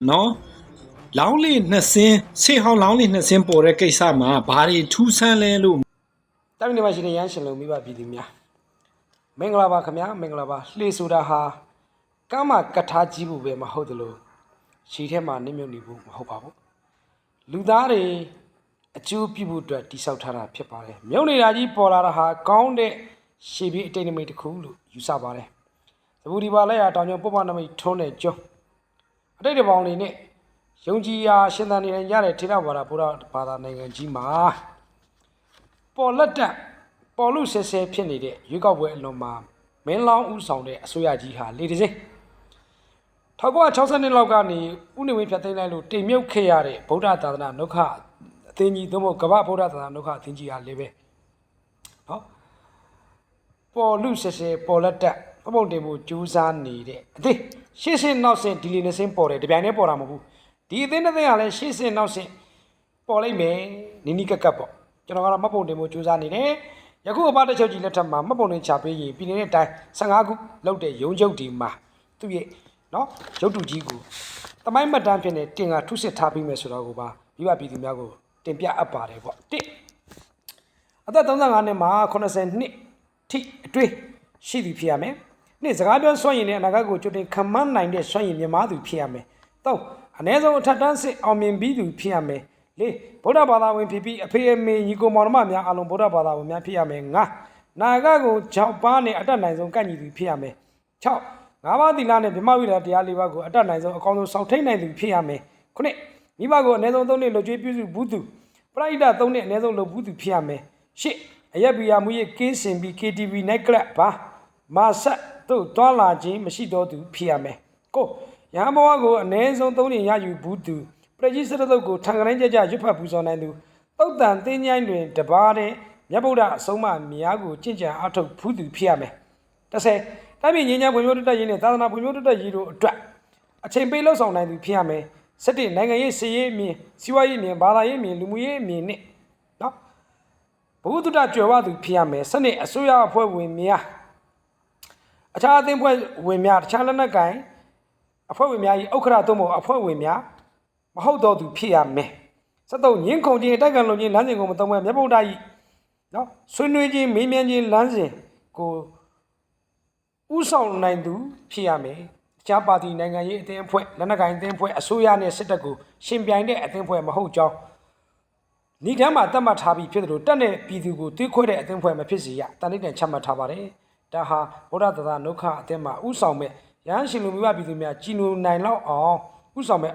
နော်လောင်းလေးနှစ်စင်းဆေးဟောင်းလောင်းလေးနှစ်စင်းပေါ်တဲ့ကိစ္စမှာဘာတွေထူးဆန်းလဲလို့တိုင်းနေမှာရှိတဲ့ရန်ရှင်လုံးမိဘပြည်သူများမင်္ဂလာပါခင်ဗျာမင်္ဂလာပါလှေဆိုတာဟာကမ်းမှာကထားကြီးဖို့ပဲမဟုတ်တယ်လို့ရှီထဲမှာနစ်မြုပ်နေဖို့မဟုတ်ပါဘူးလူသားတွေအကျိုးပြုဖို့အတွက်တိဆောက်ထားတာဖြစ်ပါတယ်မြုပ်နေတာကြီးပေါ်လာတာဟာကောင်းတဲ့ရှေ့ပြေးအတိတ်နမိတ်တစ်ခုလို့ယူဆပါတယ်သဘူဒီပါလက်ရတောင်ကျော်ပုပ္ပနမိတ်ထုံးတဲ့ကျွန်းအတိတ်တပေါင်းတွေနဲ့ယုံကြည်ရာရှင်သန်နေကြတဲ့ထေရဝါဒဘုရားဘာသာနိုင်ငံကြီးမှာပေါ်လက်တက်ပေါ်လို့ဆဲဆဲဖြစ်နေတဲ့ရွေးကောက်ပွဲအလွန်မှာမင်းလောင်းဦးဆောင်တဲ့အစိုးရကြီးဟာလေတစင်း1962လောက်ကနေဥနေဝင်းဖြတ်သိမ်းလိုက်လို့တိမ်မြုပ်ခဲ့ရတဲ့ဗုဒ္ဓသာသနာနှုတ်ခအသင်းကြီးသို့မဟုတ်ကမ္ဘာဗုဒ္ဓသာသနာနှုတ်ခအသင်းကြီးဟာလည်းပဲနော်ပေါ်လို့ဆဲဆဲပေါ်လက်တက်ပုံတင်မှုကြိုးစားနေတဲ့အသင်းရှေ့ဆင်းနောက်ဆင်းဒီလီနေဆင်းပေါ်တယ်တပြိုင်တည်းပေါ်တာမဟုတ်ဘူးဒီအသင်းတစ်သင်းကလည်းရှေ့ဆင်းနောက်ဆင်းပေါ်လိုက်မယ်နီနီကက်ကက်ပေါ့ကျွန်တော်ကတော့မှတ်ပုံတင်မှုကြိုးစားနေတယ်ယခုအပတစ်ချုပ်ကြီးလက်ထက်မှာမှတ်ပုံတင်ချပေးရင်ပြည်နယ်တိုင်း15ခုလောက်တဲ့ရုံးချုပ်ဒီမှာသူ့ရဲ့နော်ရုပ်တုကြီးကိုတမိုင်းမှတ်တမ်းဖြစ်နေတင်ကထုစစ်ထားပြီးမယ်ဆိုတော့ကိုပါမိဘပြည်သူများကိုတင်ပြအပ်ပါတယ်ပေါ့တစ်အသက်35နှစ်မှာ80နှစ်ထိအတွင်းရှိသည်ဖြစ်ရမယ်နှစ်စကားပြောစွန့်ရင်လည်းအနာဂတ်ကိုကြိုတင်ခံမှန်းနိုင်တဲ့စွန့်ရင်မြမသူဖြစ်ရမယ်သုံးအ ਨੇ ဆုံးအထက်တန်းစစ်အောင်မြင်ပြီးသူဖြစ်ရမယ်လေးဗုဒ္ဓဘာသာဝင်ဖြစ်ပြီးအဖေအမေညီကိုမောင်နှမများအလုံးဗုဒ္ဓဘာသာဝင်များဖြစ်ရမယ်ငါနာဂတ်ကို6ပါးနဲ့အတက်နိုင်ဆုံးကန့်ညီသူဖြစ်ရမယ်6ငါးပါးသီလနဲ့ဗြဟ္မဝိဒတရား၄ပါးကိုအတက်နိုင်ဆုံးအကောင်းဆုံးစောင့်ထိန်နိုင်သူဖြစ်ရမယ်ခုနှစ်မိဘကိုအ ਨੇ ဆုံး3နှစ်လှုပ်ကြွေးပြုစုဘူးသူပရိဒတ်3နှစ်အ ਨੇ ဆုံးလှုပ်ဘူးသူဖြစ်ရမယ်ရှစ်အရက်ဘီယာမူရဲ့ကင်းစင်ပြီး KTV night club ဘာမာဆက်တို့တွာလာခြင်းမရှိတော့သူဖြစ်ရမယ်ကိုရဟန်းဘဝကိုအ ਨੇ ဆုံး3နှစ်ရယူဘူးသူပရိကြီးစရတုတ်ကိုထံကတိုင်းကြကြရွတ်ဖတ်ပူဇော်နိုင်သူတုတ်တန်သင်းញိုင်းတွင်တပါးတဲ့မြတ်ဗုဒ္ဓအဆုံးအမများကိုကြင်ကြံအထုတ်ဖူးသူဖြစ်ရမယ်30တိုင်းပြည်ငြိမ်းချမ်းဖွံ့ဖြိုးတိုးတက်ရေးနဲ့သာသနာဖွံ့ဖြိုးတိုးတက်ရေးတို့အတွက်အချိန်ပေးလှုပ်ဆောင်နိုင်သူဖြစ်ရမယ်17နိုင်ငံရေးစီးရေးအမြင်စီးပွားရေးအမြင်ဘာသာရေးအမြင်လူမှုရေးအမြင်နဲ့နော်ဘုဟုတ္တကြွယ်ဝသူဖြစ်ရမယ်12အစိုးရအဖွဲ့ဝင်များအခြားအသင်းဖွဲ့ဝင်များတခြားလက်နက်ကိုင်အဖွဲ့ဝင်များ၏ဥက္ကဋ္ဌသို့မဟုတ်အဖွဲ့ဝင်များမဟုတ်တော့သူဖြစ်ရမယ်73ညင်းခုန်ခြင်းအတိုက်ခံလုံခြင်းလမ်းစဉ်ကိုမသုံးဘဲမြတ်ဗုဒ္ဓ၏နော်ဆွေးနွေးခြင်းမေးမြန်းခြင်းလမ်းစဉ်ကိုဥဆောင်နိုင်သူဖြစ်ရမယ်အခြားပါတီနိုင်ငံရေးအသင်းအဖွဲ့လက်နက်ကိုင်အသင်းအဖွဲ့အစိုးရနဲ့စစ်တပ်ကိုရှင်ပြိုင်တဲ့အသင်းအဖွဲ့မဟုတ်ကြောင်းဤထမ်းမှာတတ်မှတ်ထားပြီးဖြစ်တယ်လို့တက်တဲ့ပြည်သူကိုတွေးခွဲတဲ့အသင်းအဖွဲ့မဖြစ်စေရတန်တိတ်တန်ချမှတ်ထားပါတယ်ဒါဟာဗုဒ္ဓသာသနာနှုတ်ခအသင်းမှာဥဆောင်မဲ့ရဟန်းရှင်လူမိဘပြည်သူများကြီးနူနိုင်လောက်အောင်ဥဆောင်မဲ့